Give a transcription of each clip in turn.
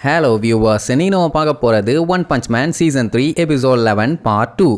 Hello viewers, இன்னைக்கு நம்ம பார்க்க போறது one punch man season 3 episode 11 part 2.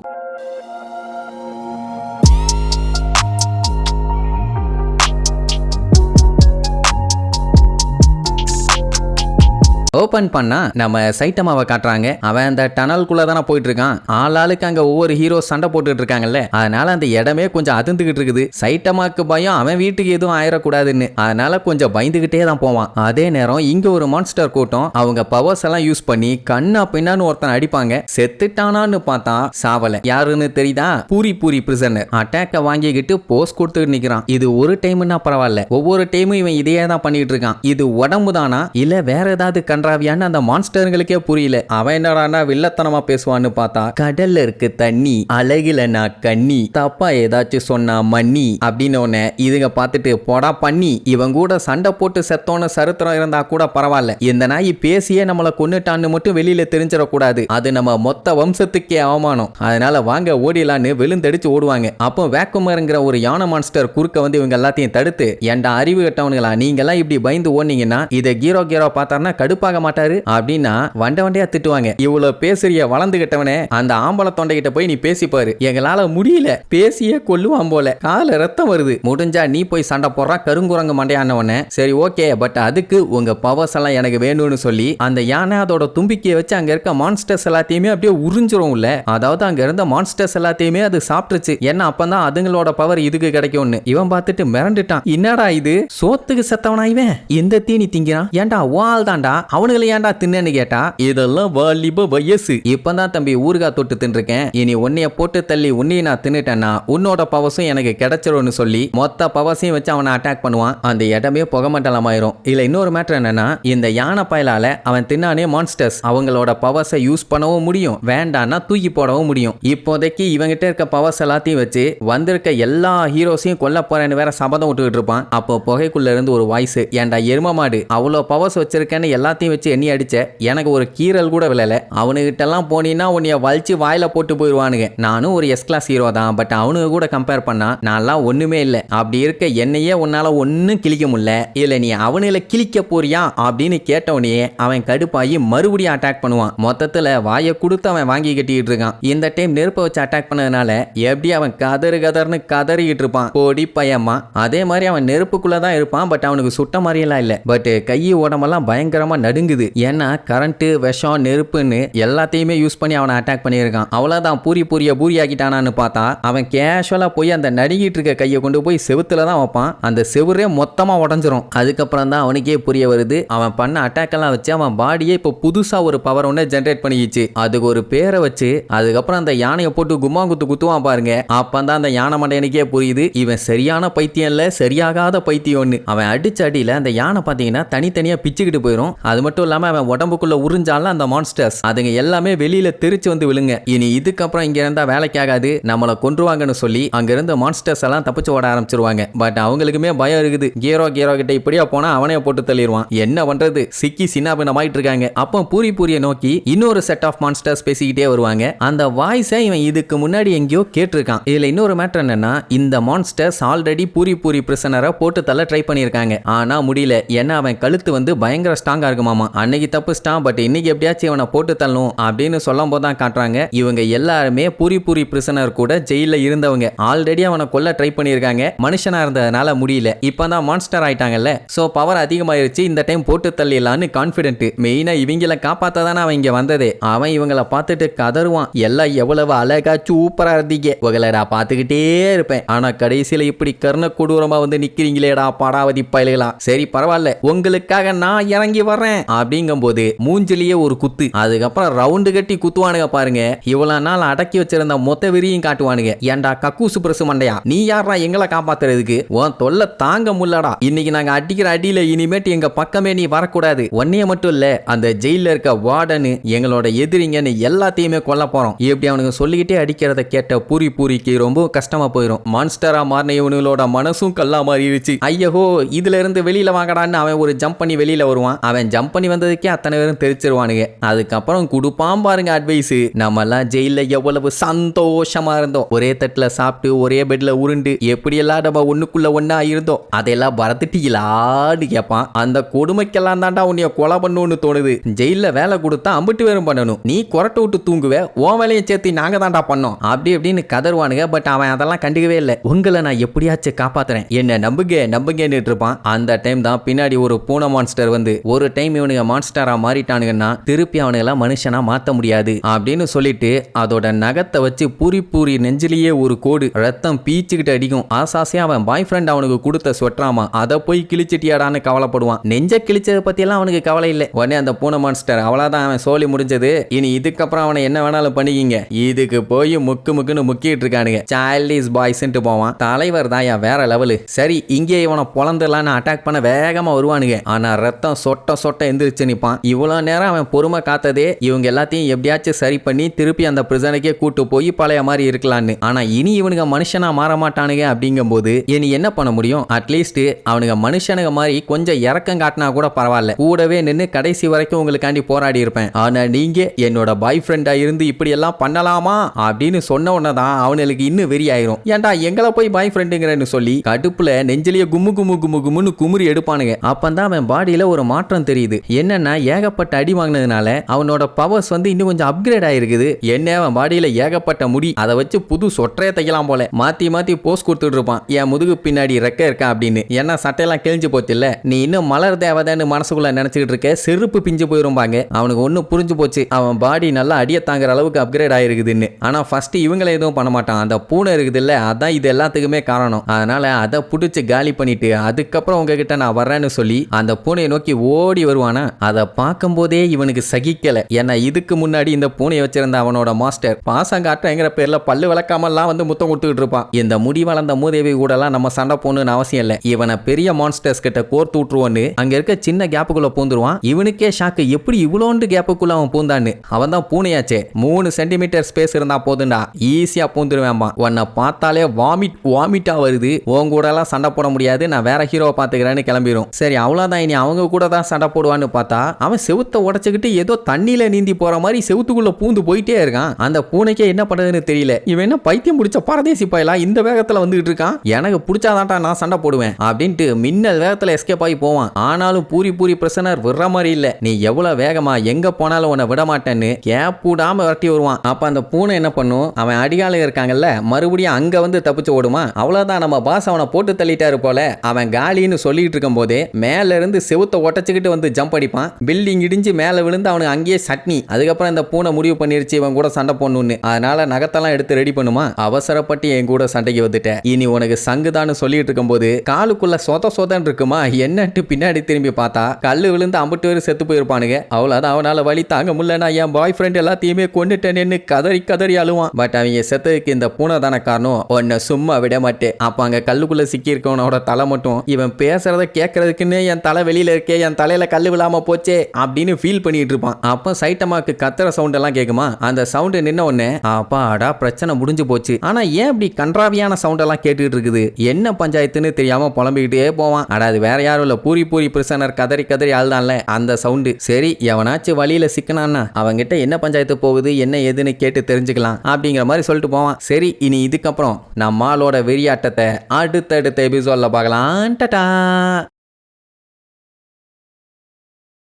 Open பண்ணா நம்ம சைட்டமாவை காட்டுறாங்க. அவன் அந்த டனல்குள்ள தானே போயிட்டு இருக்கான். ஆளாளுக்கு அங்க ஒவ்வொரு ஹீரோ சண்டை போட்டுட்டு இருக்காங்கல்ல, அதனால அந்த இடமே கொஞ்சம் அதிர்ந்துகிட்டு இருக்குது. சைட்டமாக்கு பயம் அவன் வீட்டுக்கு எதுவும் ஆயிடக்கூடாதுன்னு, அதனால கொஞ்சம் பயந்துகிட்டே தான் போவான். அதே நேரம் இங்க ஒரு மான்ஸ்டர் கூட்டம் அவங்க பவர்ஸ் எல்லாம் யூஸ் பண்ணி கண்ணா பின்னான்னு ஒருத்தன் அடிப்பாங்க. செத்துட்டானான்னு பார்த்தா சாவல. யாருன்னு தெரியுதா? பூரி பிரிசனர். அட்டாக்க வாங்கிக்கிட்டு போஸ் கொடுத்துட்டு நிக்கிறான். இது ஒரு டைம்னா பரவாயில்ல, ஒவ்வொரு டைமும் இவன் இதையே தான் பண்ணிட்டு இருக்கான். இது உடம்பு தானா இல்ல வேற ஏதாவது கன்றாவியான்னு அந்த மான்ஸ்டர்களுக்கே புரியல. அவன் என்னடானா வில்லத்தனமா பேசுவான்னு பார்த்தா, கடல்ல இருக்கு தண்ணி, அழகில நான் கண்ணி, தப்பா ஏதாச்சும் சொன்னா மண்ணி அப்படின்னு ஒண்ணு. இதுங்க பார்த்துட்டு போடா பண்ணி, இவன் கூட சண்டை போட்டு செத்தோன்னு சரித்திரம் இருந்தா கூட பரவாயில்ல, இந்த நாய் பேசியே நம்மளை கொன்னுட்டான்னு மட்டும் வெளியில தெரிஞ்சிடக்கூடாது, அது நம்ம மொத்த வம்சத்துக்கே அவமானம், அதனால வாங்க ஓடிலான்னு விழுந்தடிச்சு ஓடுவாங்க. அப்போ வேக்குமருங்கிற ஒரு யானை மான்ஸ்டர் குறுக்க வந்து இவங்க எல்லாத்தையும் தடுத்து, ஏண்டா அறிவு கட்டவனுங்களா நீங்கெல்லாம் இப்படி பயந்து ஓடுனீங்கன்னா இதை கீரோ பார்த்தாருன்னா கடுப்பாக மாட்டாரு அப்படின்னா வண்டையா திட்டுவாங்க. இவ்வளவு பேசுறிய வளர்ந்து கிட்டவனே, அந்த ஆம்பளை தொண்டை கிட்ட போய் நீ பேசிப்பாரு, எங்களால முடியல, பேசியே கொல்லுவான் போல, கால ரத்தம் வருது, முடிஞ்சா நீ போய் சண்டை போடுறா கருங்குரங்கு மண்டையானவன. சரி ஓகே, பட் அதுக்கு உங்க பவர்ஸ் எல்லாம் எனக்கு வேணும்னு சொல்லி அந்த யானை அதோட தும்பிக்கையை வச்சு அங்க இருக்க மான்ஸ்டர்ஸ் எல்லாத்தையுமே அப்படியே உறிஞ்சிரும். இல்ல அதாவது அங்க இருந்த மான்ஸ்டர்ஸ் எல்லாத்தையுமே அது சாப்பிட்டுச்சு. ஏன்னா அப்பதான் அதுங்களோட பவர் இதுக்கு கிடைக்கும்னு. இவன் பார்த்துட்டு மிரண்டுட்டான். என்னடா இது, சோத்துக்கு செத்தவனா இவன், இந்த தீனி திங்கிறான், ஏன்டா வால் தாண்டா, அவனுங்களை ஏன்டா தின்னு கேட்டா, இதெல்லாம் வாலிப வயசு, இப்பதான் தம்பி ஊறுகாய் தொட்டு தின்றுக்கேன், இனி உன்னைய போட்டு தள்ளி உன்னைய நான் தின்னுட்டேன்னா உன்னோட பவர்ஸும் எனக்கு கிடைச்சிரும்னு சொல்லி மொத்த பவர்ஸையும் வச்சு அவனை அட்டாக் பண்ணுவான். அந்த இடமே புகமண்டலமாயிரும். இல்ல இன்னொரு மேட்டர் என்னன்னா, இந்த யானை பயலால அவன் தின்னானே மான்ஸ்டர்ஸ் அவங்களோட பவர்ஸை யூஸ் பண்ணவும் முடியும், வேண்டான்னா தூக்கி போடவும் முடியும். இப்போதைக்கு இவங்கிட்ட இருக்க பவர்ஸ் எல்லாத்தையும் வச்சு வந்திருக்க எல்லா ஹீரோஸையும் கொல்ல போறேன்னு வேற சபதம் விட்டுக்கிட்டு இருப்பான். அப்போ புகைக்குள்ள இருந்து ஒரு வாய்ஸ், ஏன்டா எரும மாடு, அவ்வளோ பவர்ஸ் வச்சிருக்கேன்னு எல்லாத்தையும் வச்சு எண்ணி அடிச்ச, எனக்கு ஒரு கீரல் கூட விழல, அவனுகிட்ட எல்லாம் போனீங்கன்னா உன்னைய வலிச்சு வாயில போட்டு போயிடுவானுங்க. நானும் ஒரு எஸ் கிளாஸ் ஹீரோ தான், பட் அவனுக்கு கூட கம்பேர் பண்ணா நான்லாம் ஒண்ணுமே இல்லை, அப்படி இருக்க என்னையே உன்னால ஒன்னும் கிழிக்க முடியல, இல்ல நீ அவனுல கிழிக்க போறியா அப்படின்னு கேட்டவனே அவன் கடுப்பாகி மறுபடியும் அட்டாக் பண்ணுவான். மொத்தத்துல வாயை கொடுத்து அவன் வாங்கி கட்டிட்டு இருக்கான். இந்த டைம் நெருப்பை வச்சு அட்டாக் பண்ணதுனால எப்படி அவன் கதறுன்னு கதறிக்கிட்டு இருப்பான், போடி பயமா. அதே மாதிரி அவன் நெருப்புக்குள்ளதான் இருப்பான், பட் அவனுக்கு சுட்ட மாதிரியெல்லாம் இல்ல, பட் கை உடம்பெல்லாம் பயங்கரமா நடுங்குது. ஏன்னா கரண்ட், விஷம், நெருப்புன்னு எல்லாத்தையுமே யூஸ் பண்ணி அவனை அட்டாக் பண்ணியிருக்கான். அவ்வளவுதான், பூரி ஆக்கிட்டானான்னு பார்த்தா அவன் கேஷுவலா போய் அந்த நடுங்கிட்டு இருக்க கையை கொண்டு போய் செவுத்துல தான் வைப்பான். அந்த செவுரே மொத்தமா உடஞ்சிரும். அதுக்கப்புறம் தான் அவனுக்கே புரிய வருது, அவன் பண்ண அட்டாக் எல்லாம் வச்சு அவன் பாடியே இப்போ புதுசா ஒரு பவர் ஒன்று ஜென்ரேட் பண்ணிக்கிச்சு. அதுக்கு ஒரு பேரை வச்சு அதுக்கப்புறம் அந்த யானையை போட்டு கும்மாங்குத்து குத்துவான் பாருங்க. அப்பந்தான் அந்த யானை மண்டையனுக்கே புரியுது, இவன் சரியான பைத்தியம் இல்ல, சரியாகாத பைத்தியம்னு. அவன் அடிச்ச அடியில அந்த யானை பாத்தீங்கன்னா தனித்தனியா பிச்சுக்கிட்டு போயிடும். அது மட்டும் இல்லாம அவன் உடம்புக்குள்ள உறிஞ்சால அந்த மான்ஸ்டர்ஸ் அதுங்க எல்லாமே வெளியில தெரிச்சு வந்து விழுங்க. இனி இதுக்கப்புறம் இங்க இருந்தா வேலைக்கு ஆகாது, நம்மளை கொன்றுவாங்கன்னு சொல்லி அங்க இருந்த மான்ஸ்டர்ஸ் எல்லாம் தப்பிச்சு ஓட ஆரம்பிச்சிருவாங்க. பட் அவங்களுக்குமே பயம் இருக்குது, கீரோ கிட்ட இப்படியா போனா அவனைய போட்டு தள்ளிடுவான், என்ன பண்றது, சிக்கி சின்னாபின்னமாயிட்டு இருக்காங்க. அப்போ பூரியை நோக்கி இன்னொரு செட் ஆஃப் மான்ஸ்டர்ஸ் பேசிக்கிட்டே வருவாங்க. அந்த வாய்ஸை இவன் இதுக்கு முன்னாடி எங்கேயோ கேட்டிருக்கான். இதுல இன்னொரு மேட்டர் என்னன்னா, இந்த மான்ஸ்டர்ஸ் ஆல்ரெடி பூரி பிரிசனரை போட்டு தள்ள ட்ரை பண்ணிருக்காங்க, ஆனா முடியல. ஏன்னா அவன் கழுத்து வந்து பயங்கர ஸ்ட்ராங்கா இருக்குமாமா. அன்னைக்கு தப்புஸ்டான், பட் இன்னைக்கு எப்படியாச்சும் இவனை போட்டு தள்ளணும் அப்படின்னு சொல்லும் போதுதான் காட்டுறாங்க, இவங்க எல்லாருமே பூரி பிரிசனர் கூட ஜெயில இருந்தவங்க. ஆல்ரெடி அவனை கொல்ல ட்ரை பண்ணிருக்காங்க, மனுஷனா இருந்ததுனால முடியல, இப்பதான் மான்ஸ்டர் ஆயிட்டாங்கல்ல, சோ பவர் அதிகமாயிருச்சு, இந்த டைம் போட்டு தள்ளிடலான்னு கான்பிடென்ட். மெயினா இவங்களை காப்பாத்தாதானே அவன் இங்க வந்ததே. அவன் இவங்களை பார்த்துட்டு கதறுவான், எல்லாம் எவ்வளவு அழகா சூப்பரா இருந்தீங்க, உங்களடா பார்த்துக்கிட்டே இருப்பேன், ஆனா கடைசியில இப்படி கர்ண கொடூரமா வந்து நிக்கிறீங்களேடா படாவதி பயலுகளா, சரி பரவாயில்ல உங்களுக்காக நான் இறங்கி வர்றேன் அப்படிங்கும் போது மூஞ்சிலேயே ஒரு குத்து. அதுக்கப்புறம் ரவுண்டு கட்டி குத்துவானுங்க பாருங்க. இவ்வளவு நாள் அடக்கி வச்சிருந்த மொத்த வெறியும் காட்டுவானுங்க. ஏண்டா கக்கூசு பிரசு மண்டையா, நீ யாரா எங்களை காப்பாத்துறதுக்கு, உன் தொல்லை தாங்க முல்லடா, இன்னைக்கு நாங்க அடிக்கிற அடியில இனிமேட்டு எங்க பக்கமே நீ வரக்கூடாது, ஒன்னைய மட்டும் இல்ல அந்த ஜெயில இருக்க வார்டனு எங்களோட எதிரிங்கன்னு எல்லாத்தையுமே கொல்ல போறோம். இப்படி அவனுக்கு சொல்லிக்கிட்டே அடிக்கிறத கேட்ட பூரிக்கு ரொம்ப கஷ்டமா போயிடும். மான்ஸ்டரா மாறின இவனுங்களோட மனசும் கல்லா மாறிடுச்சு. ஐயோ இதுல இருந்து வெளியில வாங்கடான்னு அவன் ஒரு ஜம்ப் பண்ணி வெளியில வருவான். அவன் ஜம்ப் ஜம்ப் பண்ணி வந்ததுக்கே அத்தனை பேரும் தெரிச்சிருவானுங்க. அதுக்கப்புறம் கொடுப்பான் பாருங்க அட்வைஸ். நம்ம எல்லாம் ஜெயில எவ்வளவு சந்தோஷமா இருந்தோம், ஒரே தட்டுல சாப்பிட்டு ஒரே பெட்ல உருண்டு எப்படியெல்லாம் நம்ம ஒண்ணுக்குள்ள ஒண்ணா இருந்தோம், அதெல்லாம் பறந்துட்டீங்களான்னு கேட்பான். அந்த கொடுமைக்கெல்லாம் தாண்டா உன்னைய கொலை பண்ணுன்னு தோணுது. ஜெயில வேலை கொடுத்தா அம்பிட்டு பேரும் பண்ணணும், நீ கொரட்டை விட்டு தூங்குவே, உன் வேலையை சேர்த்து நாங்க தாண்டா பண்ணோம் அப்படி அப்படின்னு கதறுவானுங்க. பட் அவன் அதெல்லாம் கண்டுக்கவே இல்லை. உங்களை நான் எப்படியாச்சும் காப்பாத்துறேன், என்ன நம்புங்க நம்புங்கன்னு இருப்பான். அந்த டைம் தான் பின்னாடி ஒரு பூனை மான்ஸ்டர் வந்து, ஒரு டைம் இவனுங்க மான்ஸ்டரா மாறிட்டானுங்கன்னா திருப்பி அவனுங்கெல்லாம் மனுஷனா மாத்த முடியாது அப்படின்னு சொல்லிட்டு அதோட நகத்தை வச்சு பூரி பூரி நெஞ்சிலேயே ஒரு கோடு, ரத்தம் பீச்சுக்கிட்டு அடிக்கும். ஆசாசியா அவன் பாய் ஃப்ரெண்ட் அவனுக்கு கொடுத்த சொற்றாமா, அதை போய் கிழிச்சிட்டியாடான்னு கவலைப்படுவான். நெஞ்ச கிழிச்சதை பத்தி எல்லாம் அவனுக்கு கவலை இல்லை. உடனே அந்த பூனை மான்ஸ்டர், அவ்வளவுதான் அவன் சோலி முடிஞ்சது, இனி இதுக்கப்புறம் அவனை என்ன வேணாலும் பண்ணிக்கிங்க, இதுக்கு போய் முக்குன்னு முக்கிட்டு இருக்கானுங்க, சைல்டிஷ் பாய்ஸ்ன்ட்டு போவான். தலைவர் தான் வேற லெவலு. சரி இங்கே இவனை பொழந்துலான்னு அட்டாக் பண்ண வேகமா வருவானுங்க. ஆனா ரத்தம் சொட்ட எந்திரிச்சு நிப்பான். இவ்வளவு நேரம் அவன் பொறுமை காத்ததே இவங்க எல்லாத்தையும் எப்படியாச்சும் சரி பண்ணி திருப்பி அந்த பிரிசனுக்கே கூட்டு போய் பழைய மாதிரி இருக்கலான்னு. ஆனா இனி இவனுங்க மனுஷனா மாற மாட்டானுங்க. அப்படிங்கும் போது இனி என்ன பண்ண முடியும்? அட்லீஸ்ட் அவனுங்க மனுஷனுங்க மாதிரி கொஞ்சம் இறக்கம் காட்டினா கூட பரவாயில்ல, கூடவே நின்று கடைசி வரைக்கும் உங்களுக்காண்டி போராடி இருப்பேன். ஆனா நீங்க என்னோட பாய் ஃப்ரெண்டா இருந்து இப்படி எல்லாம் பண்ணலாமா அப்படின்னு சொன்ன உடனே தான் அவனுக்கு இன்னும் வெறி ஆயிரும். ஏன்டா எங்களை போய் பாய் ஃப்ரெண்டுங்கிறன்னு சொல்லி கடுப்புல நெஞ்சிலேயே கும்முன்னு குமுறி எடுப்பானுங்க. அப்பந்தான் அவன் பாடியில ஒரு மாற்றம் தெரியுது. என்னன்னா ஏகப்பட்ட அடி வாங்கினதுனால அவனோட பவர்ஸ் வந்து இன்னும் கொஞ்சம் அப்கிரேட் ஆயிருக்குது. என்ன அவன் பாடியில ஏகப்பட்ட முடி, அதை வச்சு புது சொற்றைய தைக்கலாம் போல. மாத்தி போஸ் கொடுத்துட்டு இருப்பான், என் முதுகு பின்னாடி ரெக்க இருக்கா அப்படின்னு. ஏன்னா சட்டையெல்லாம் கிழிஞ்சு போச்சு இல்ல, நீ இன்னும் மலர் தேவதைன்னு மனசுக்குள்ள நினைச்சுக்கிட்டு இருக்க, செருப்பு பிஞ்சு போயிருப்பாங்க. அவனுக்கு ஒண்ணு புரிஞ்சு போச்சு, அவன் பாடி நல்லா அடிய தாங்குற அளவுக்கு அப்கிரேட் ஆயிருக்குதுன்னு. ஆனா ஃபர்ஸ்ட் இவங்களை எதுவும் பண்ண மாட்டான், அந்த பூனை இருக்குது இல்ல, அதான் இது எல்லாத்துக்குமே காரணம். அதனால அதை புடிச்சு காலி பண்ணிட்டு அதுக்கப்புறம் உங்ககிட்ட நான் வர்றேன்னு சொல்லி அந்த பூனையை நோக்கி ஓடி வருவானா. அதை பார்க்கும் போதே இவனுக்கு சகிக்கல. ஏன்னா இதுக்கு முன்னாடி இந்த பூனையை வச்சிருந்த அவனோட மாஸ்டர் பாசங்காட்டுங்கிற பேர்ல பல்லு விளக்காமல்லாம் வந்து முத்தம் கொடுத்துக்கிட்டு இருப்பான். இந்த முடி வளர்ந்த மூதேவி கூட எல்லாம் நம்ம சண்டை போகணும்னு அவசியம் இல்லை, இவனை பெரிய மான்ஸ்டர்ஸ் கிட்ட கோர்த்து விட்டுருவோன்னு அங்க இருக்க சின்ன கேப்புக்குள்ள பூந்துருவான். இவனுக்கே ஷாக்கு, எப்படி இவ்வளோண்டு கேப்புக்குள்ள அவன் பூந்தான்னு. அவன் தான் பூனையாச்சே, 3 சென்டிமீட்டர் ஸ்பேஸ் இருந்தா போதுண்டா, ஈஸியா பூந்துருவேன்பா. உன்னை பார்த்தாலே வாமிட்டா வருது, உன் கூட எல்லாம் சண்டை போட முடியாது, நான் வேற ஹீரோவை பாத்துக்கிறேன்னு கிளம்பிடும். சரி அவ்வளவுதான், இனி அவங்க கூட தான் சண்டை போடுவான்னு பார்த்தா அவன் செவுத்த உடைச்சுக்கிட்டு ஏதோ தண்ணியில நீந்தி போற மாதிரி செவுத்துக்குள்ள பூந்து போயிட்டே இருக்கான். அந்த பூனைக்கே என்ன பண்றதுன்னு தெரியல. இவன் என்ன பைத்தியம் பிடிச்ச பரதேசி பயலா இந்த வேகத்துல வந்துகிட்டு இருக்கான், எனக்கு பிடிச்சாதான்டா நான் சண்டை போடுவேன் அப்படின்ட்டு மின்னல் வேகத்துல எஸ்கேப் ஆகி போவான். ஆனாலும் பூரி பிரசனர் விடுற மாதிரி இல்ல, நீ எவ்வளவு வேகமா எங்க போனாலும் உன்னை விட மாட்டேன்னு கேப் விடாம விரட்டி வருவான். அப்ப அந்த பூனை என்ன பண்ணும், அவன் அடிகாலம் இருக்காங்கல்ல மறுபடியும் அங்க வந்து தப்பிச்சு ஓடுமா. அவ்வளவுதான், நம்ம பாஸ் அவனை போட்டு தள்ளிட்டாரு போல. அவன் காலின்னு சொல்லிட்டு இருக்கும் போதே மேல இருந்து செவுத்த ஒட்டச்சுக்கிட்டு வந்து ஜம்ப் அடிப்பான். பில்டிங் இடிஞ்சு மேல விழுந்து அவனுக்கு அங்கேயே சட்னி. அதுக்கப்புறம் இந்த பூனை முடிவு பண்ணிருச்சு இவன் கூட சண்டை போடணும்னு. அதனால நகத்தெல்லாம் எடுத்து ரெடி பண்ணுமா. அவசரப்பட்டு என் கூட சண்டைக்கு வந்துட்டேன், இனி உனக்கு சங்குதான்னு சொல்லிட்டு இருக்கும் போது காலுக்குள்ள சொதன்னு இருக்குமா. என்னட்டு பின்னாடி திரும்பி பார்த்தா கல்லு விழுந்து அம்பட்டு பேர் செத்து போயிருப்பானுங்க. அவ்வளவுதான், அவனால வழி தாங்க முடியல, நான் என் பாய் ஃப்ரெண்ட் எல்லாத்தையுமே கொண்டுட்டேன்னு கதறி அழுவான். பட் அவங்க செத்ததுக்கு இந்த பூனை தானே காரணம், உன்னை சும்மா விட மாட்டேன். அப்ப அங்க கல்லுக்குள்ள சிக்கி இருக்கவனோட தலை மட்டும் இவன் பேசுறத கேட்கறதுக்குன்னு என் தலை வெளியில இருக்கே, என் தலையில கல்லு விழாம போச்சே அப்படின்னு ஃபீல் பண்ணிட்டு இருப்பான். அப்ப சைட்டமாக்கு கத்துற சவுண்ட் எல்லாம் கேட்குமா. அந்த சவுண்ட் நின்ன உடனே அப்பாடா பிரச்சனை முடிஞ்சு போச்சு. ஆனா ஏன் இப்படி கன்றாவியான சவுண்ட் எல்லாம் கேட்டுட்டு இருக்குது, என்ன பஞ்சாயத்துன்னு தெரியாம புலம்பிக்கிட்டே போவான். அடா அது வேற யாரும் இல்ல, பூரி பிரசனர் கதறி ஆள்தான்ல அந்த சவுண்டு. சரி எவனாச்சும் வழியில சிக்கனான்னா அவங்கிட்ட என்ன பஞ்சாயத்து போகுது என்ன ஏதுன்னு கேட்டு தெரிஞ்சுக்கலாம் அப்படிங்கிற மாதிரி சொல்லிட்டு போவான். சரி இனி இதுக்கப்புறம் நம்மளோட வெறியாட்டத்தை அடுத்தடுத்த எபிசோட்ல பார்க்கலாம். டாடா.